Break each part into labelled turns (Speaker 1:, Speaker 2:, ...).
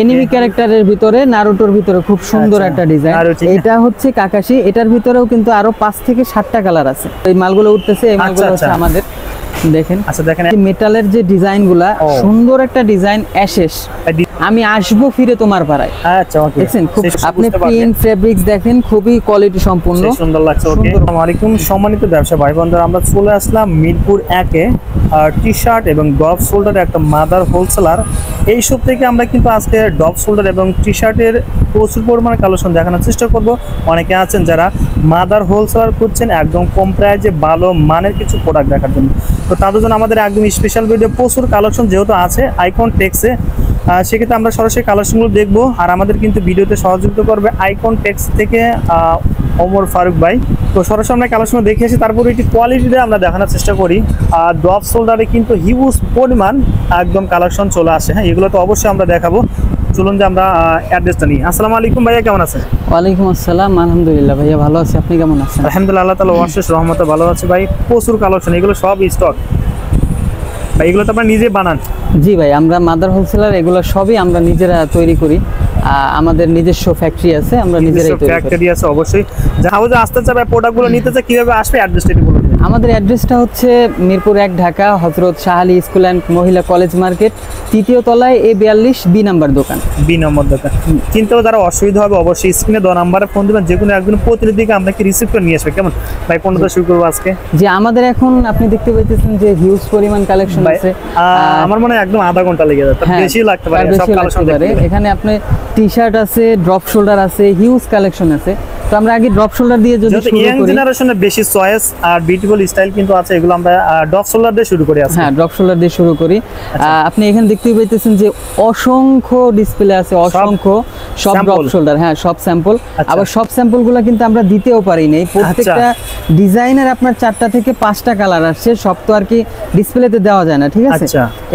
Speaker 1: Enemy ক্যারেক্টারের ভিতরে নারুটোর ভিতরে খুব সুন্দর একটা ডিজাইন। এটা হচ্ছে কাকাশি, এটার ভিতরেও কিন্তু আরো 5 থেকে 7টা কালার আছে। এই মালগুলো উঠতেছে, এই মালগুলো হচ্ছে আমাদের। দেখেন, আচ্ছা দেখেন মেটালের যে ডিজাইনগুলা, সুন্দর একটা ডিজাইন অ্যাশেস। আমি আসবো ফিরে তোমার পাড়ায়।
Speaker 2: আচ্ছা ওকে,
Speaker 1: দেখেন খুব আপনি প্রিন্ট ফেব্রিক্স দেখেন, খুবই কোয়ালিটি সম্পূর্ণ,
Speaker 2: সুন্দর লাগছে। ওকে, আসসালামু আলাইকুম সম্মানিত ব্যবসায়ী ভাই বোনেরা, আমরা চলে আসলাম মিরপুর 1-এ টি শার্ট এবং ড্রপ শোল্ডার একটা মাদার হোলসেলার। এই সব থেকে আমরা কিন্তু আজকে ড্রপ শোল্ডার এবং টি শার্টের প্রচুর পরিমাণে কালেকশন দেখানোর চেষ্টা করব। অনেকে আছেন যারা মাদার হোলসেলার করছেন একদম কম প্রাইসে ভালো মানের কিছু প্রোডাক্ট দেখার জন্য, তো তাদের জন্য আমাদের একদম স্পেশাল ভিডিও। প্রচুর কালেকশন যেহেতু আছে আইকন টেক্সে, সেক্ষেত্রে আমরা সরাসরি কালেকশনগুলো দেখবো। আর আমাদের কিন্তু ভিডিওতে সহযোগিতা করবে আইকন টেক্স থেকে ওমর ফারুক ভাই। তো সরাসরি আমরা কালেকশন দেখে এসে তারপরে একটি কোয়ালিটিতে আমরা দেখানোর চেষ্টা করি। আর ড্রপ শোল্ডারে কিন্তু হিউজ পরিমাণ একদম কালেকশন চলে আসে। হ্যাঁ, এগুলো তো অবশ্যই আমরা দেখাবো। চলুন যে আমরা অ্যাড্রেসটা নিই। আসসালামু আলাইকুম ভাইয়া, কেমন আছেন?
Speaker 1: ওয়ালাইকুম আসসালাম, আলহামদুলিল্লাহ ভাইয়া ভালো আছি, আপনি কেমন আছেন?
Speaker 2: আলহামদুলিল্লাহ, আল্লাহ তাআলা অশেষ রহমতে ভালো আছে ভাই। প্রচুর কালেকশন, এগুলো সব স্টক ভাই। এগুলো তো আপনারা নিজে বানান?
Speaker 1: জি ভাই, আমরা মাদার হোলসেলার, এগুলো সবই আমরা নিজেরা তৈরি করি। আমাদের নিজস্ব ফ্যাক্টরি আছে, আমরা নিজেরাই তৈরি করি।
Speaker 2: ফ্যাক্টরি আছে অবশ্যই। যারা আসতে চায় প্রোডাক্টগুলো নিতে চায়, কিভাবে আসবে অ্যাড্রেসটা একটু বলুন।
Speaker 1: আমাদের অ্যাড্রেসটা হচ্ছে মিরপুর 1 ঢাকা, হযরত শাহ আলী স্কুল অ্যান্ড মহিলা কলেজ মার্কেট, 3য় তলায় A42 B নাম্বার দোকান।
Speaker 2: B নম্বর দোকান। কিন্তু যারা অসুবিধা হবে অবশ্যই স্ক্রিনে দেওয়া নাম্বারে ফোন দিবেন, যে কোনো একজন প্রতিনিধিকে আপনাকে রিসিভ করে নিয়ে আসবে। কেমন ভাই, কোনটা শুরু করবো আজকে?
Speaker 1: যে আমাদের এখন আপনি দেখতে পাইতেছেন যে হিউজ পরিমাণ কালেকশন আছে।
Speaker 2: আমার মনে হয় একদম আধা ঘন্টা লেগে যাবে, বেশি লাগতে পারে সব কালেকশন দেখতে।
Speaker 1: এখানে আপনি টি শার্ট আছে, ড্রপ শোল্ডার আছে, হিউজ কালেকশন আছে। তো আমরা আগে ড্রপ শোল্ডার দিয়ে যদি শুরু করি,
Speaker 2: ইয়াং জেনারেশনের বেশি চয়েস আর বিউটিফুল স্টাইল কিন্তু আছে, এগুলো আমরা ড্রপ শোল্ডার দিয়ে শুরু করি আজকে।
Speaker 1: হ্যাঁ, ড্রপ শোল্ডার দিয়ে শুরু করি। আপনি এখানে দেখতেই পাইতেছেন যে অসংখ্য ডিসপ্লে আছে, অসংখ্য সব ড্রপ শোল্ডার। হ্যাঁ, সব স্যাম্পল। আবার সব স্যাম্পলগুলো কিন্তু আমরা দিতেও পারি না। প্রত্যেকটা ডিজাইনের আপনার 4টা থেকে 5টা কালার আসছে, সব তো আর কি ডিসপ্লেতে দেওয়া যায় না, ঠিক আছে?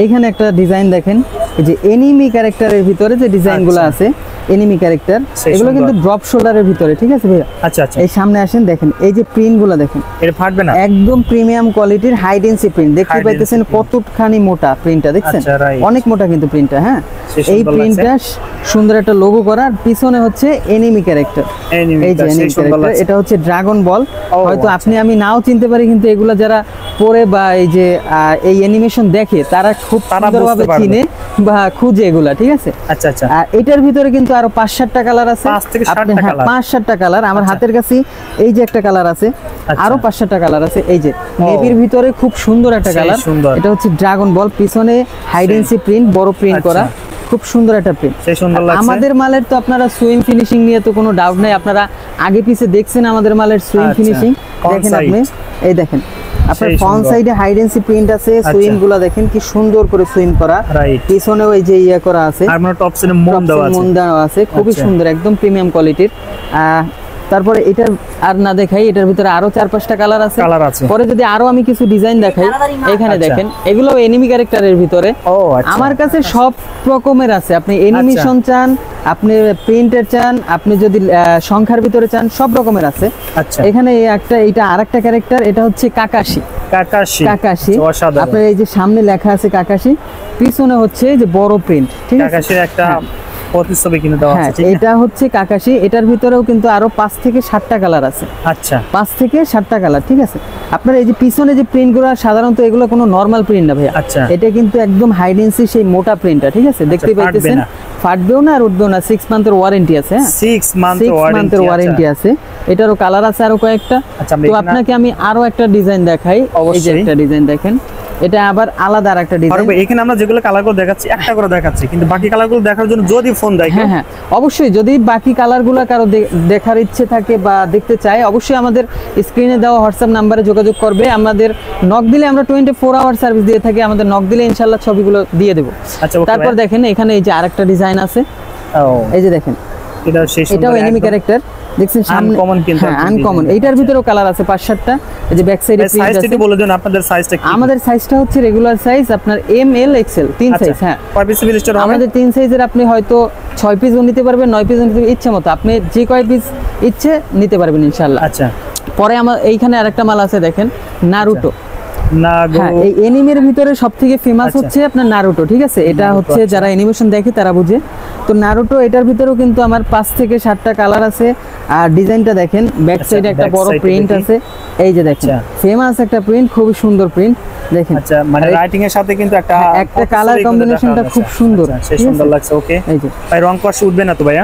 Speaker 1: এইখানে একটা ডিজাইন দেখেন, এই যে এনিমি ক্যারেক্টারের ভিতরে যে ডিজাইনগুলো আছে, এনিমি ক্যারেক্টার, এগুলো কিন্তু ড্রপ শোল্ডারের ভিতরে, ঠিক আছে ভাইয়া?
Speaker 2: আচ্ছা আচ্ছা।
Speaker 1: এই সামনে আসেন, দেখেন এই যে প্রিন্টগুলো দেখেন,
Speaker 2: এটা ফাটবে না,
Speaker 1: একদম প্রিমিয়াম কোয়ালিটির হাই ডেন্সি প্রিন্ট। দেখতে পাইতেছেন কতখানি মোটা প্রিন্টটা, দেখছেন অনেক মোটা কিন্তু প্রিন্টটা। হ্যাঁ, এই প্রিন্টটা সুন্দর একটা লোগো করা, আর পিছনে হচ্ছে এনিমি ক্যারেক্টার। এই যে এনিমি ক্যারেক্টার, এটা হচ্ছে ড্রাগন বল। হয়তো আপনি আমি নাও চিনতে পারি, কিন্তু এগুলা যারা পরে বা এই যে এই অ্যানিমেশন দেখে তারা খুব সুন্দরভাবে চিনে বা খুঁজে এগুলা, ঠিক আছে?
Speaker 2: আচ্ছা আচ্ছা।
Speaker 1: আর এটার ভিতরে কিন্তু আরো 5-7টা কালার আছে, 5-7টা কালার। আমার হাতের কাছে এই যে একটা কালার আছে, আরো 5-7টা কালার আছে। এই যে নেভির ভিতরে খুব সুন্দর একটা কালার, এটা হচ্ছে ড্রাগন বল, পিছনে হাইডেন্সি প্রিন্ট, বড় প্রিন্ট করা, খুব সুন্দর একটা প্রিন্ট। আমাদের মালের তো আপনারা সুইং ফিনিশিং নিয়ে তো কোনো ডাউট নাই, আপনারা আগে পিছে দেখছেন আমাদের মালের সুইং ফিনিশিং। দেখেন আপনি, এই দেখেন আপনার ফ্রন্ট সাইডে হাইডেন্সি প্রিন্ট আছে, সুইং গুলা দেখেন কি সুন্দর করে সুইং করা, পিছনে ওই যে ইয়া করা আছে, আর মানে টপ সাইডে মন দেওয়া আছে, খুবই সুন্দর, একদম প্রিমিয়াম কোয়ালিটির। তারপরে এটা আর না দেখাই, এটার ভিতরে আরো 4-5টা কালার আছে। পরে যদি আরো আমি কিছু ডিজাইন দেখাই, এখানে দেখেন এগুলো এনিমি ক্যারেক্টারের ভিতরে। আমার কাছে সব রকমের আছে, আপনি অ্যানিমেশন চান, আপনি প্রিন্টের চান, আপনি যদি সংখ্যার ভিতরে চান, সব রকমের আছে। এখানে এটা আরেকটা ক্যারেক্টার, এটা হচ্ছে কাকাশি। আপনার এই যে সামনে লেখা আছে কাকাশি, পিছনে হচ্ছে যে বড় প্রিন্ট, ঠিক আছে? কাকাশির একটা প্রতিচ্ছবি কিনে দেওয়া আছে, ঠিক আছে? এটা হচ্ছে কাকাশি, এটার ভিতরেও কিন্তু আরো 5 থেকে 7টা কালার আছে। আচ্ছা, 5 থেকে 7টা কালার, ঠিক আছে? আপনার এই যে পিছনে যে প্রিন্টগুলো, সাধারণত এগুলো কোনো নরমাল প্রিন্ট না ভাইয়া। আচ্ছা, এটা কিন্তু একদম হাইডেন্সি সেই মোটা প্রিন্টটা, ঠিক আছে? দেখতে পাইতেছেন, ফাটবেও না আর উঠবেও না। 6 মান্থের ওয়ারেন্টি আছে। 6 মান্থের ওয়ারেন্টি আছে। এটারও কালার আছে আরো কয়েকটা। তো আপনাকে আমি আরো একটা ডিজাইন দেখাই। এই যে একটা ডিজাইন দেখেন, এটা আবার আলাদা আরেকটা ডিজাইন। এখানে আমরা যেগুলো কালারগুলো দেখাচ্ছি একটা করে দেখাচ্ছি, কিন্তু বাকি কালারগুলো দেখার জন্য যদি ফোন দেয়, হ্যাঁ হ্যাঁ অবশ্যই, যদি বাকি কালারগুলো কারো দেখার ইচ্ছে থাকে বা দেখতে চায়, অবশ্যই আমাদের স্ক্রিনে দেওয়া হোয়াটসঅ্যাপ নাম্বারে যোগাযোগ করবে। আমাদের নক দিলে আমরা 24 আওয়ার সার্ভিস দিয়ে থাকি, আমাদের নক দিলে ইনশাআল্লাহ ছবিগুলো দিয়ে দেব। তারপর দেখেন এখানে এই যে আরেকটা ডিজাইন আছে, এই যে দেখেন এটাও এনিমি ক্যারেক্টার, দেখছেন সামনে আনকমন। এইটার ভিতরেও কালার আছে 5-7টা। এই যে ব্যাক সাইডে প্রিন্ট আছে। বলে দেন আপনাদের সাইজটা কি? আমাদের সাইজটা হচ্ছে রেগুলার সাইজ, আপনার এম এল এক্সেল 3 সাইজ। হ্যাঁ, কয় পিস লিস্টার হবে? আমাদের 3 সাইজের, আপনি হয়তো 6 পিসও নিতে পারবেন, 9 পিসও নিতে পারবেন, ইচ্ছে মতো আপনি যে কয় পিস ইচ্ছে নিতে পারবেন ইনশাআল্লাহ। আচ্ছা, পরে আমার এইখানে আরেকটা মাল আছে, দেখেন নারুটো। হ্যাঁ, এই এনিমের ভিতরে সবথেকে ফেমাস হচ্ছে আপনার নারুটো, ঠিক আছে? এটা হচ্ছে যারা অ্যানিমেশন দেখে তারা বুঝে। তো নারুটো এটার ভিতরেও কিন্তু আমার 5 থেকে 7টা কালার আছে। আর ডিজাইনটা দেখেন, ব্যাক সাইডে একটা বড় প্রিন্ট আছে, এই যে দেখেন ফেমাস একটা প্রিন্ট, খুবই সুন্দর প্রিন্ট দেখেন।
Speaker 2: আচ্ছা, মানে রাইটিং এর সাথে কিন্তু একটা
Speaker 1: কালার কম্বিনেশনটা খুব সুন্দর,
Speaker 2: সেই সুন্দর লাগছে। ওকে
Speaker 1: এই যে
Speaker 2: ভাই, রং কষ উঠবে না তো ভাইয়া?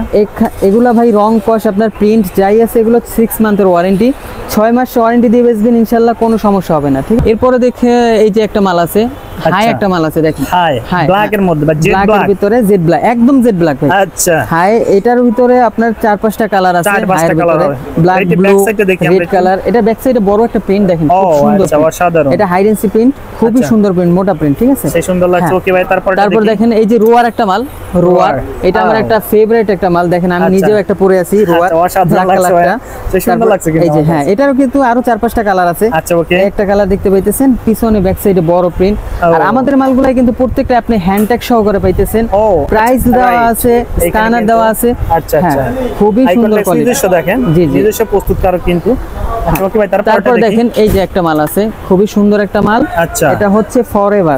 Speaker 1: এগুলা ভাই রং কষ আপনার প্রিন্ট যাই আছে এগুলো 6 মান্থের ওয়ারেন্টি, 6 মাস ওয়ারেন্টি দিয়ে বেচবেন ইনশাআল্লাহ, কোনো সমস্যা হবে না, ঠিক? এরপরে দেখে এই যে একটা মাল আছে, হাই একটা মাল আছে দেখেন,
Speaker 2: হাই ব্ল্যাক এর মধ্যে বা জেড ব্ল্যাক এর
Speaker 1: ভিতরে, জেড ব্ল্যাক, একদম জেড ব্ল্যাক ভাই।
Speaker 2: আচ্ছা,
Speaker 1: হাই এটার ভিতরে আপনার 4-5টা কালার আছে,
Speaker 2: 4-5টা কালার হবে,
Speaker 1: ব্ল্যাক, ব্লু, রেড কালার। এটা ব্যাক সাইডে বড় একটা প্রিন্ট দেখেন, খুব সুন্দর,
Speaker 2: অসাধারণ।
Speaker 1: এটা হাই ডেন্সিটি প্রিন্ট, খুবই সুন্দর প্রিন্ট, মোটা প্রিন্ট, ঠিক আছে?
Speaker 2: সেই সুন্দর লাগছে। ওকে ভাই, তারপর
Speaker 1: দেখেন এই যে রোয়ার একটা মাল, রোয়ার এটা আমার একটা ফেভারিট একটা মাল, দেখেন আমি নিজেও একটা পরে আছি রোয়ার,
Speaker 2: অসাধারণ লাগছে ভাই, সেই সুন্দর লাগছে কিন্তু।
Speaker 1: এই যে হ্যাঁ, এটারও কিন্তু আরো 4-5টা কালার আছে।
Speaker 2: আচ্ছা, ওকে, একটা
Speaker 1: কালার দেখতে পাইতেছেন, পিছনে ব্যাক সাইডে বড় প্রিন্ট। আর আমাদের মালগুলাই কিন্তু প্রত্যেকটা আপনি হ্যান্ড ট্যাগ সহকারে পাইতেছেন, প্রাইস দেওয়া আছে, স্ক্যানার দেওয়া আছে।
Speaker 2: আচ্ছা আচ্ছা,
Speaker 1: খুবই সুন্দর কোয়ালিটি,
Speaker 2: নিজস্ব দেখেন, নিজস্ব প্রস্তুতকারক কিন্তু। ওকে ভাই,
Speaker 1: তারপর দেখেন এই যে একটা মাল আছে, খুবই সুন্দর একটা মাল।
Speaker 2: আচ্ছা,
Speaker 1: এটা হচ্ছে ফরএভার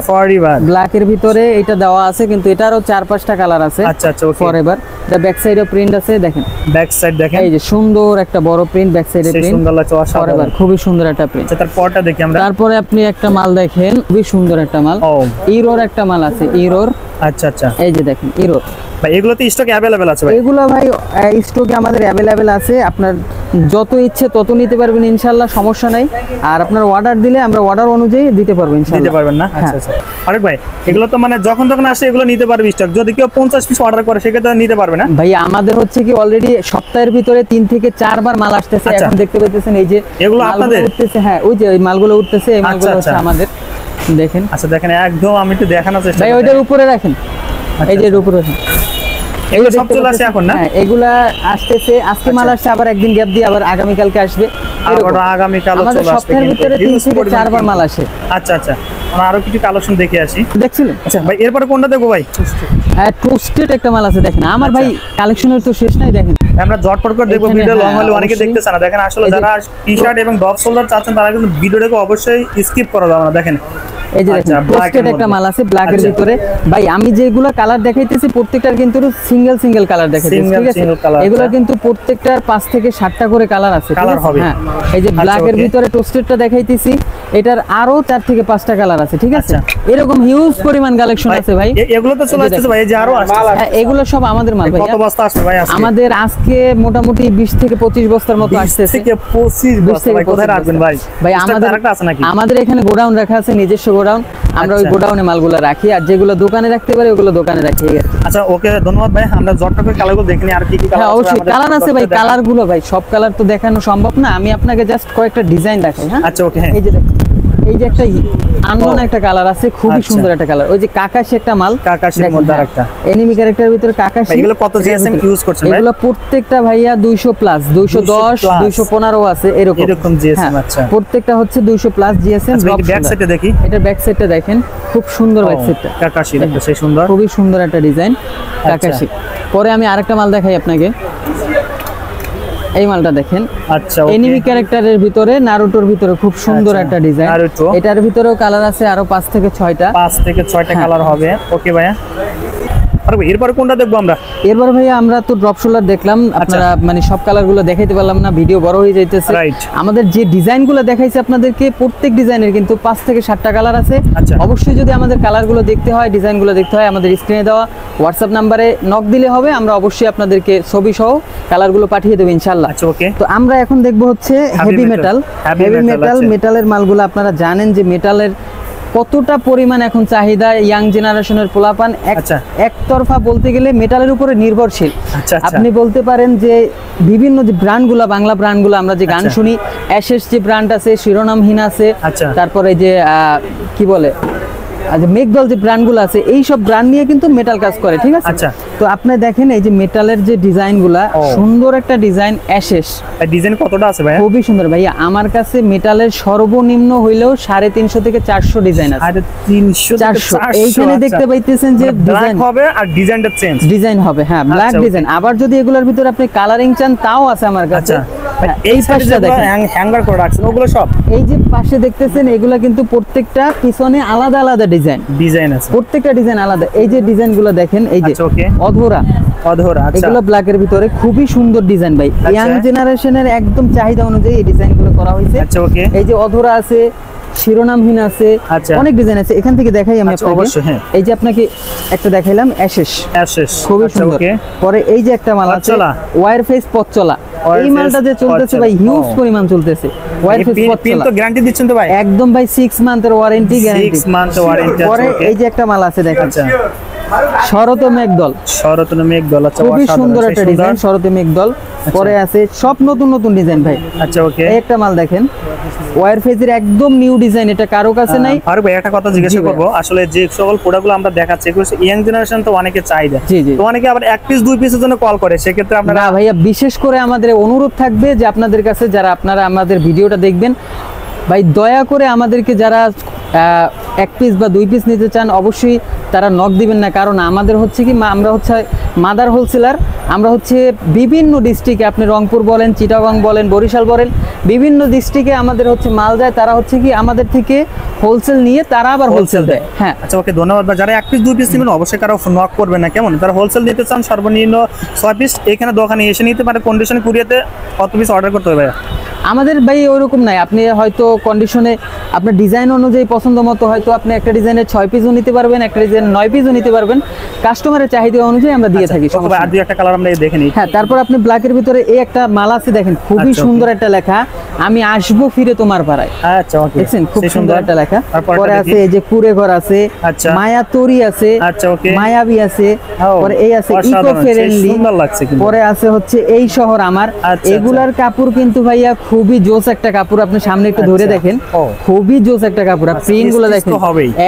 Speaker 1: ব্ল্যাক এর ভিতরে এটা দেওয়া আছে, কিন্তু এটারও 4-5টা কালার আছে।
Speaker 2: আচ্ছা আচ্ছা,
Speaker 1: ফরএভার এটা ব্যাক সাইডে প্রিন্ট আছে, দেখেন
Speaker 2: ব্যাক সাইড দেখেন, এই
Speaker 1: যে সুন্দর একটা বড় প্রিন্ট, ব্যাক সাইডে প্রিন্ট,
Speaker 2: সুন্দর লাগছে,
Speaker 1: ফরএভার খুবই সুন্দর একটা প্রিন্ট।
Speaker 2: আচ্ছা, তারপরটা দেখি আমরা।
Speaker 1: তারপরে আপনি একটা মাল দেখেন, খুবই সুন্দর একটা মাল, ইরোর একটা মাল আছে, ইরোর।
Speaker 2: আচ্ছা আচ্ছা,
Speaker 1: এই যে দেখেন ইরোর
Speaker 2: ভাই, এগুলো তো স্টকে अवेलेबल আছে ভাই?
Speaker 1: এগুলো ভাই স্টকে আমাদের अवेलेबल আছে, আপনার যত ইচ্ছে তত নিতে পারবেন ইনশাআল্লাহ, সমস্যা নাই। আর আপনার অর্ডার দিলে আমরা অর্ডার অনুযায়ী দিতে পারবো ইনশাআল্লাহ।
Speaker 2: দিতে পারবেন না? আচ্ছা আচ্ছা, আরেক ভাই, এগুলো তো মানে যখন তখন আসে এগুলো নিতে পারবে স্টক, যদি কেউ 50 পিস অর্ডার করে সেক্ষেত্রে নিতে পারবে না
Speaker 1: ভাই? আমাদের হচ্ছে কি অলরেডি সপ্তাহের ভিতরে 3 থেকে 4 বার মাল আসতেছে। এখন দেখতে পাচ্ছেন এই যে
Speaker 2: এগুলো আপনাদের
Speaker 1: উঠতেছে, হ্যাঁ ওই যে ওই মালগুলো উঠতেছে, এই মালগুলো হচ্ছে আমাদের, দেখেন।
Speaker 2: আচ্ছা, দেখেন একদম, আমি একটু দেখানোর চেষ্টা
Speaker 1: ভাই ওইটার উপরে রাখেন, এই যে এর উপরে রাখেন,
Speaker 2: এগুলো সব চলে আসে এখন না?
Speaker 1: হ্যাঁ, এগুলা আসতেছে, আজকে মাল আসছে, আবার একদিন গ্যাপ দিয়ে আবার আগামী কালকে আসবে,
Speaker 2: আগামী কাল চলে আসবে,
Speaker 1: সপ্তাহের ভিতরে 3 থেকে 4 বার মাল আসে।
Speaker 2: আচ্ছা আচ্ছা, আমরা আরো কিছু কালেকশন দেখে আসি,
Speaker 1: দেখছিলেন?
Speaker 2: আচ্ছা ভাই, এরপরে কোনটা দেখবো ভাই?
Speaker 1: হ্যাঁ, টোস্টেড একটা মাল আছে দেখেন, আমার ভাই কালেকশনের তো শেষ নাই, দেখেন
Speaker 2: আমরা ঝটপট করে দেখবো, ভিডিও লং হলে অনেকে দেখতেছে না। দেখেন আসলে যারা টি-শার্ট এবং ডগ শোল্ডার চাচ্ছেন তারা কিন্তু ভিডিওটাকে অবশ্যই স্কিপ করা যাবে না। দেখেন
Speaker 1: এই যে দেখেন টোস্টেড একটা মাল আছে ব্ল্যাক এর ভিতরে। ভাই আমি যেগুলো কালার দেখাইতেছি প্রত্যেকটার কিন্তু সিঙ্গেল কালার দেখাইতেছি, ঠিক আছে? এগুলো কিন্তু প্রত্যেকটার 5 থেকে 7টা করে কালার আছে,
Speaker 2: কালার হবে।
Speaker 1: হ্যাঁ, এই যে ব্ল্যাক এর ভিতরে টোস্টেডটা দেখাইতেছি, এটার আরো 4 থেকে 5টা কালার আছে, ঠিক আছে? এরকম হিউজ পরিমাণ কালেকশন আছে ভাই।
Speaker 2: এগুলো তো চলে আসছে ভাই, এই যে আরো আসছে,
Speaker 1: এগুলো সব আমাদের মাল ভাই।
Speaker 2: কত বস্তা আসবে ভাই আজকে?
Speaker 1: আমাদের আজকে মোটামুটি 20 থেকে 25 বস্তার মতো আসছে।
Speaker 2: 20 থেকে 25 বস্তা ভাই, কোথায় রাখবেন ভাই?
Speaker 1: ভাই আমাদের এখানে গোডাউন রাখা আছে, নিজস্ব গোডাউন, আমরা ওই গোডাউনে মালগুলো রাখি, আর যেগুলো দোকানে রাখতে পারি ওগুলো দোকানে রাখি।
Speaker 2: আচ্ছা, ওকে, ধন্যবাদ ভাই। আমরা জটটা করে কালারগুলো দেখে নিই, আর কি কি কালার আছে?
Speaker 1: অবশ্যই কালার আছে ভাই, কালারগুলো ভাই সব কালার তো দেখানো সম্ভব না, আমি আপনাকে জাস্ট কয়েকটা ডিজাইন দেখাই। হ্যাঁ
Speaker 2: আচ্ছা, ওকে,
Speaker 1: এই যে দেখুন, এই যে একটা আননোন একটা কালার আছে, খুবই সুন্দর একটা কালার, ওই যে কাকাশি একটা মাল,
Speaker 2: কাকাশির মধ্যে আরেকটা
Speaker 1: এনিমি ক্যারেক্টারের ভিতরে কাকাশি।
Speaker 2: এগুলো কত জিএসএম ইউজ করছেন ভাই?
Speaker 1: এগুলো প্রত্যেকটা ভাইয়া 200 প্লাস, 210, 215 আছে, এরকম
Speaker 2: জিএসএম। আচ্ছা,
Speaker 1: প্রত্যেকটা হচ্ছে 200 প্লাস জিএসএম।
Speaker 2: ব্যাক সাইডে দেখি,
Speaker 1: এটা ব্যাক সাইডটা দেখেন, খুব সুন্দর ব্যাক সাইডটা,
Speaker 2: কাকাশি দেখতে সেই সুন্দর,
Speaker 1: খুবই সুন্দর একটা ডিজাইন কাকাশি। পরে আমি আরেকটা মাল দেখাই আপনাকে, এই মালটা দেখেন।
Speaker 2: আচ্ছা,
Speaker 1: এনিমি ক্যারেক্টারের ভিতরে, নারুটোর ভিতরে খুব সুন্দর একটা ডিজাইন। এটার ভিতরেও কালার আছে আরো 5 থেকে 6টা,
Speaker 2: 5 থেকে 6টা কালার হবে। ওকে ভাইয়া, এরপর কোনটা দেখবো আমরা?
Speaker 1: এরপর ভাইয়া আমরা তো ড্রপ শোল্ডার দেখলাম, আপনারা মানে সব কালারগুলো দেখাইতে পারলাম না, ভিডিও বড় হয়ে যাইতেছে। আমাদের যে ডিজাইনগুলো দেখাইছে আপনাদেরকে, প্রত্যেক ডিজাইনের কিন্তু 5 থেকে 7টা কালার আছে। অবশ্যই যদি আমাদের কালারগুলো দেখতে হয়, ডিজাইনগুলো দেখতে হয়, আমাদের স্ক্রিনে দেওয়া হোয়াটসঅ্যাপ নাম্বারে নক দিলে হবে, আমরা অবশ্যই আপনাদেরকে ছবি সহ কালারগুলো পাঠিয়ে দেব ইনশাআল্লাহ।
Speaker 2: আচ্ছা, ওকে।
Speaker 1: তো আমরা এখন দেখবো হচ্ছে হেভি মেটাল। মেটালের মালগুলো আপনারা জানেন যে মেটালের কতটা পরিমাণ এখন চাহিদা, ইয়াং জেনারেশনের পোলাপান একতরফা বলতে গেলে মেটালের উপরে নির্ভরশীল। আপনি বলতে পারেন যে বিভিন্ন যে ব্র্যান্ডগুলো, বাংলা ব্র্যান্ডগুলো আমরা যে গান শুনি, অ্যাশেস যে ব্র্যান্ড আছে, শিরোনামহীন আছে, তারপরে যে কি বলে মেঘদল যে ব্র্যান্ডগুলো আছে, এই সব ব্র্যান্ড নিয়ে কিন্তু মেটাল কাজ করে, ঠিক আছে? তো আপনি দেখেন এই যে মেটালের যে ডিজাইনগুলা, সুন্দর একটা ডিজাইন, অ্যাশেস
Speaker 2: ডিজাইন কতটা আছে ভাই?
Speaker 1: খুবই সুন্দর ভাইয়া, আমার কাছে মেটালের সর্বনিম্ন হইলেও 350 থেকে 400 ডিজাইন আছে।
Speaker 2: 350
Speaker 1: এইখানে দেখতে পাইতেছেন যে
Speaker 2: ডিজাইন হবে, আর ডিজাইনটা চেঞ্জ
Speaker 1: ডিজাইন হবে, হ্যাঁ ব্ল্যাক ডিজাইন। আবার যদি এগুলোর ভিতরে আপনি কালারিং চান তাও আছে আমার কাছে,
Speaker 2: এই পাশে দেখেন হ্যাঙ্গার করে রাখছেন ওগুলো সব
Speaker 1: এই যে পাশে দেখতেছেন এগুলা কিন্তু প্রত্যেকটা পিছনে আলাদা আলাদা ডিজাইন আছে, প্রত্যেকটা ডিজাইন আলাদা। এই যে ডিজাইনগুলো দেখেন, এই যে অধরা
Speaker 2: আচ্ছা
Speaker 1: এগুলো ব্ল্যাকের ভিতরে খুবই সুন্দর ডিজাইন ভাই, ইয়াং জেনারেশনের একদম চাহিদা অনুযায়ী এই ডিজাইনগুলো করা হয়েছে।
Speaker 2: আচ্ছা ওকে,
Speaker 1: এই যে অধরা আছে, শিরোনামহীন আছে, অনেক ডিজাইন আছে। এখান থেকে দেখাই আমি আপনাকে। এই যে আপনাকে একটা দেখাইলাম অ্যাশেস, খুবই সুন্দর। পরে এই যে একটা মাল আছে ওয়্যার ফেস পথচলা, এই মালটা যে চলতেছে ভাই হিউজ পরিমাণ চলতেছে। ওয়্যার ফেস পথচলা
Speaker 2: তো গ্যারান্টি দিচ্ছেন তো ভাই?
Speaker 1: একদম ভাই 6 মান্থের ওয়ারেন্টি গ্যারান্টি।
Speaker 2: 6 month warranty.
Speaker 1: পরে এই যে একটা মাল আছে দেখেন, শরত মেঘদল,
Speaker 2: আচ্ছা
Speaker 1: খুবই সুন্দর একটা ডিজাইন, শরত মেঘদল। পরে আছে সব নতুন নতুন ডিজাইন ভাই।
Speaker 2: আচ্ছা ওকে,
Speaker 1: এই একটা মাল দেখেন ওয়্যার ফেজের একদম নিউ ডিজাইন, এটা কারো কাছে নাই।
Speaker 2: আর ভাই একটা কথা জিজ্ঞাসা করব, আসলে যে সকল প্রোডাক্টগুলো আমরা দেখাচ্ছি এগুলো ইয়াং জেনারেশন তো অনেকে চাহিদা, তো অনেকে আবার এক পিস দুই পিসের জন্য কল করে, সেক্ষেত্রে আপনারা?
Speaker 1: না ভাইয়া, বিশেষ করে আমাদের অনুরোধ থাকবে যে আপনাদের কাছে যারা আপনারা আমাদের ভিডিওটা দেখবেন ভাই, দয়া করে আমাদেরকে যারা এক পিস বা দুই পিস নিতে চান অবশ্যই তারা নক দিবেন না, কারণ আমাদের হচ্ছে কি আমরা হচ্ছে মাদার হোলসেলার, আমরা হচ্ছে বিভিন্ন ডিস্ট্রিক্টে, আপনি রংপুর বলেন, চিটাগং বলেন, বরিশাল বলেন, বিভিন্ন ডিস্ট্রিক্টে আমাদের হচ্ছে মাল যায়, তারা হচ্ছে কি আমাদের থেকে হোলসেল নিয়ে তারা আবার হোলসেল দেয়। হ্যাঁ
Speaker 2: আচ্ছা ওকে, ধন্যবাদ। যারা এক পিস দুই পিস নেবেন অবশ্যই কারো নক করবেন না, কেমন? যারা হোলসেল নিতে চান সর্বনিম্ন 6 পিস এখানে দোকানে এসে নিতে পারে। কন্ডিশনে কুরিয়াতে কত পিস অর্ডার করতে হবে?
Speaker 1: আমাদের ভাই ওরকম নাই, আপনি হয়তো কন্ডিশনে আপনার ডিজাইন অনুযায়ী পছন্দ মতো হয়তো আপনি একটা ডিজাইনের 6 পিসও নিতে পারবেন, একটা ডিজাইন 9 পিসও নিতে পারবেন, কাস্টমারের চাহিদা অনুযায়ী আমরা দিয়ে থাকি।
Speaker 2: আর দুই একটা কালার আমরা দেখে নিই।
Speaker 1: হ্যাঁ, তারপর আপনি ব্ল্যাকের ভিতরে এই একটা মাল আছে দেখেন, খুবই সুন্দর একটা লেখা, আমি আসবো ফিরে তোমার পাড়ায়।
Speaker 2: আচ্ছা ওকে,
Speaker 1: দেখছেন খুব সুন্দর একটা লেখা। পরে আছে এই যে কুরে ঘর আছে, মায়া তরি আছে,
Speaker 2: আচ্ছা ওকে,
Speaker 1: মায়াবী আছে, পরে এই আছে ইকো ফ্রেন্ডলি,
Speaker 2: সুন্দর লাগছে।
Speaker 1: পরে আছে হচ্ছে এই শহর আমার। এগুলার কাপড় কিন্তু ভাইয়া খুবই জোস একটা কাপড়, আপনি সামনে একটু ধরে দেখেন, খুবই জোস একটা কাপড়। প্রিন্ট গুলো দেখেন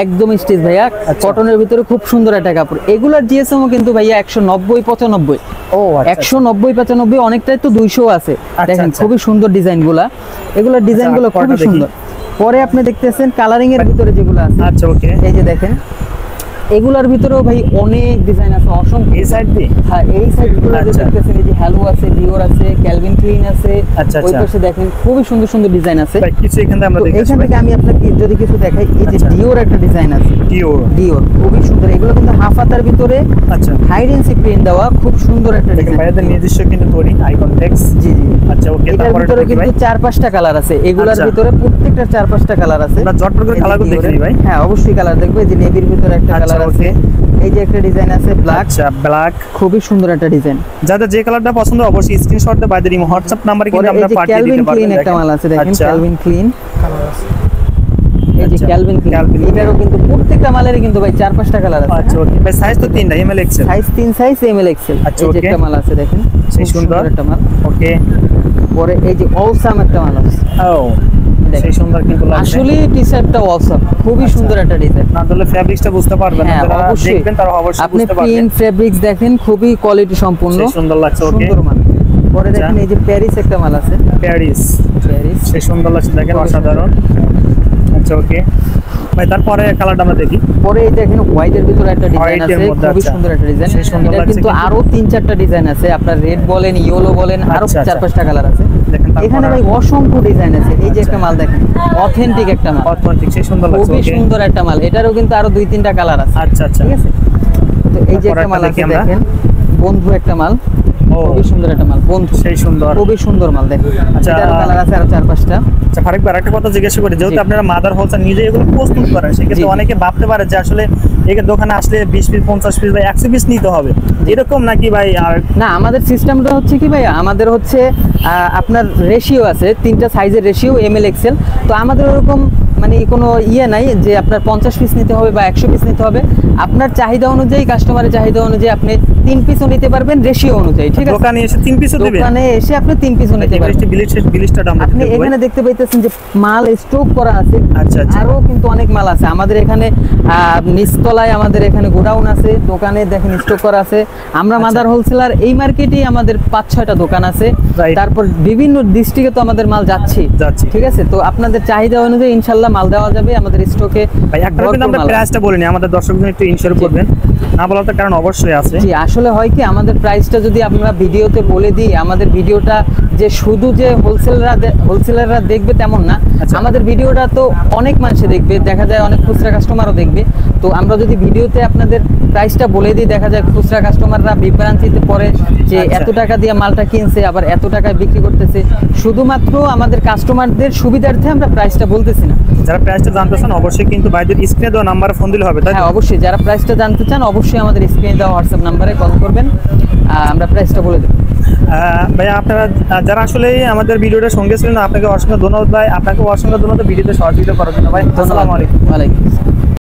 Speaker 1: একদম স্টিচ ভাইয়া, কটনের ভিতরে খুব সুন্দর একটা কাপড়। এগুলার জিএসএম কিন্তু ভাইয়া 190 95, 190 95, অনেকটাই তো 200 আছে। দেখেন খুবই সুন্দর ডিজাইন গুলা, এগুলোর ডিজাইন গুলো খুবই সুন্দর। পরে আপনি দেখতেছেন কালারিং এর ভিতরে যেগুলো আছে,
Speaker 2: আচ্ছা ওকে, এই যে দেখেন
Speaker 1: এগুলার ভিতরেও ভাই অনেক ডিজাইন আছে, অসংখ্য।
Speaker 2: এই সাইড দিয়ে,
Speaker 1: হ্যাঁ এই সাইড গুলো দেখতেছেন, এই যে হ্যালো আছে, ডিওর আছে, ক্যালভিন ক্লিন আছে।
Speaker 2: আচ্ছা
Speaker 1: ওই পাশে দেখেন খুবই সুন্দর সুন্দর ডিজাইন আছে।
Speaker 2: ভাই কিছু এখান থেকে আমরা দেখাই,
Speaker 1: এখান থেকে আমি আপনাকে যদি কিছু দেখাই, এই যে ডিওর একটা ডিজাইন আছে, ডিওর খুবই সুন্দর। এগুলো কিন্তু হাফ হাতার ভিতরে আচ্ছা হাইডেন্সি প্রিন্ট দেওয়া, খুব সুন্দর একটা ডিজাইন।
Speaker 2: ভাইদের নিজস্ব কিন্তু তৈরি আইকন টেক্স।
Speaker 1: জি জি,
Speaker 2: আচ্ছা ওকে।
Speaker 1: এটার ভিতরে কিন্তু 4-5টা কালার আছে, এগুলোর ভিতরে প্রত্যেকটা 4-5টা কালার আছে।
Speaker 2: আমরা জটপট করে কালারগুলো দেখে নিই ভাই।
Speaker 1: হ্যাঁ অবশ্যই কালার দেখবো। এই যে নেভির ভিতরে একটা কালার আছে, এই যে একটা ডিজাইন আছে ব্ল্যাক,
Speaker 2: আচ্ছা ব্ল্যাক,
Speaker 1: খুবই সুন্দর একটা ডিজাইন।
Speaker 2: যাদের যে কালারটা পছন্দ অবশ্যই স্ক্রিনশট দিয়ে বাইদের ইমো হোয়াটসঅ্যাপ নম্বরে কিন্তু আমরা পাঠিয়ে দিতে পারবো।
Speaker 1: ক্যালভিন ক্লিন একটা মাল আছে দেখেন, ক্যালভিন ক্লিন, এই যে ক্যালভিন ক্লিন, এটারও কিন্তু প্রত্যেকটা মালেরই কিন্তু ভাই 4-5টা কালার আছে।
Speaker 2: আচ্ছা ওকে ভাই, সাইজ তো 3টা, M L XL,
Speaker 1: size 3 size M L XL. এই যে একটা মাল আছে দেখেন,
Speaker 2: সেই সুন্দর
Speaker 1: একটা মাল।
Speaker 2: ওকে,
Speaker 1: পরে এই যে অলসাম একটা মাল আছে,
Speaker 2: ও সেই সুন্দর কিন্তু লাগছে
Speaker 1: আসলে টি-শার্টটা অলসাম, খুবই সুন্দর একটা ডিজাইন।
Speaker 2: না দিলে ফেব্রিক্সটা বুঝতে পারবেন না, যারা দেখবেন তারা অবশ্যই
Speaker 1: আপনি
Speaker 2: বুঝতে পারবেন।
Speaker 1: প্রিন্ট ফেব্রিক্স দেখেন, খুবই কোয়ালিটি সম্পূর্ণ,
Speaker 2: সেই সুন্দর লাগছে। ওকে,
Speaker 1: সুন্দর মাল। পরে দেখেন এই যে প্যারিস একটা মাল আছে,
Speaker 2: প্যারিস সেই সুন্দর লাগছে দেখেন, অসাধারণ। আচ্ছা ওকে ভাই, তারপরে কালারটা আমরা দেখি।
Speaker 1: পরে এই দেখেন হোয়াইটের ভিতরে একটা ডিজাইন আছে, খুবই সুন্দর একটা ডিজাইন। এটা কিন্তু আরো 3-4টা ডিজাইন আছে, আপনার রেড বলেন, ইয়েলো বলেন, আরো 4-5টা কালার আছে। এখানে ভাই অসংখ্য ডিজাইন আছে। এই যে একটা মাল দেখেন, অথেন্টিক একটা মাল,
Speaker 2: অথেন্টিক সেই সুন্দর লাগছে,
Speaker 1: খুবই সুন্দর একটা মাল। এটারও কিন্তু আরো 2-3টা কালার আছে।
Speaker 2: আচ্ছা আচ্ছা,
Speaker 1: ঠিক আছে। তো এই যে একটা মাল আছে দেখেন, বন্ধু একটা মাল, খুবই সুন্দর একটা মাল, বন্ধু সেই সুন্দর, খুবই সুন্দর মাল দেখেন। আচ্ছা এটার কালার আছে আরো 4-5টা।
Speaker 2: আচ্ছা ফারুক ভাই, আরেকটা কথা জিজ্ঞাসা করি, যেহেতু আপনারা মাদার হোলসেল নিজে এগুলো প্রস্তুত করেন, সেক্ষেত্রে অনেকে ভাবতে পারে যে আসলে এই দোকানে আসলে 20 পিস 50 পিস বা 100 পিস নিতে হবে, এরকম নাকি ভাই? আর না,
Speaker 1: আমাদের সিস্টেমটা হচ্ছে কি ভাই, আমাদের হচ্ছে আপনার রেশিও আছে, 3টা সাইজের রেশিও, এমএল এক্সেল। তো আমাদের ওরকম মানে কোনো ইয়ে নাই যে আপনার 50 পিস নিতে হবে বা 100 পিস নিতে হবে। আপনার চাহিদা অনুযায়ী, কাস্টমারের চাহিদা অনুযায়ী আপনি 3 পিসও নিতে পারবেন রেশিও অনুযায়ী। ঠিক আছে,
Speaker 2: দোকানে এসে 3 পিসও দিবেন, দোকানে
Speaker 1: এসে আপনি 3 পিসও নিতে পারবেন। আপনি এখানে দেখতে পাইতেছেন যে মাল স্টক করা আছে। আচ্ছা আচ্ছা, আরো কিন্তু অনেক মাল আছে আমাদের এখানে। নিচতলায় আমাদের এখানে গোডাউন আছে, দোকানে দেখেন স্টক করা আছে। আমরা মাদার হোলসেলার, এই মার্কেটেই আমাদের 5-6টা দোকান আছে। তারপর বিভিন্ন ডিস্ট্রিক্টে তো আমাদের মাল যাচ্ছে। ঠিক আছে, তো আপনাদের চাহিদা অনুযায়ী ইনশাআল্লাহ মাল দেওয়া যাবে আমাদের স্টকে।
Speaker 2: ভাই একটা কিন্তু আমরা প্রাইসটা বলিনি, আমাদের দর্শকদের একটু ইনশিওর করবেন। না বলার তো কারণ অবশ্যই আছে।
Speaker 1: জি, আসলে হয় কি, আমাদের প্রাইসটা যদি আমরা ভিডিওতে বলে দিই, আমাদের ভিডিওটা যে শুধু যে হোলসেলাররা দেখবে তেমন না, আমাদের ভিডিওটা তো অনেক মানুষে দেখবে, দেখা যায় অনেক খুচরা কাস্টমারও দেখবে। তো আমরা যদি ভিডিওতে আপনাদের প্রাইসটা বলে দিই, দেখা যায় খুচরা কাস্টমাররা বিভ্রান্তিতে পড়ে যে এত টাকা দিয়ে মালটা কিনছে আবার এত টাকায় বিক্রি করতেছে। শুধুমাত্র আমাদের কাস্টমারদের সুবিধার্থে আমরা প্রাইসটা বলতেছি না।
Speaker 2: যারা প্রাইসটা জানতে চান অবশ্যই কিন্তু ভাইদের স্ক্রিনে দেওয়া নাম্বারে ফোন দিলে হবে, তাই?
Speaker 1: হ্যাঁ, অবশ্যই যারা প্রাইসটা জানতে চান অবশ্যই আমাদের স্ক্রিনে দেওয়া হোয়াটসঅ্যাপ নাম্বারে কল করবেন, আমরা প্রাইসটা বলে দেব।
Speaker 2: ভাইয়া আপনারা যারা আসলে আমাদের ভিডিওটা সঙ্গে ছিলেন, আপনাকে অসংখ্য ধন্যবাদ ভাই। আপনাকে অসংখ্য ধন্যবাদ ভিডিওতে সহযোগিতা করার জন্য ভাই। আসসালামু আলাইকুম।
Speaker 1: ওয়ালাইকুম আসসালাম।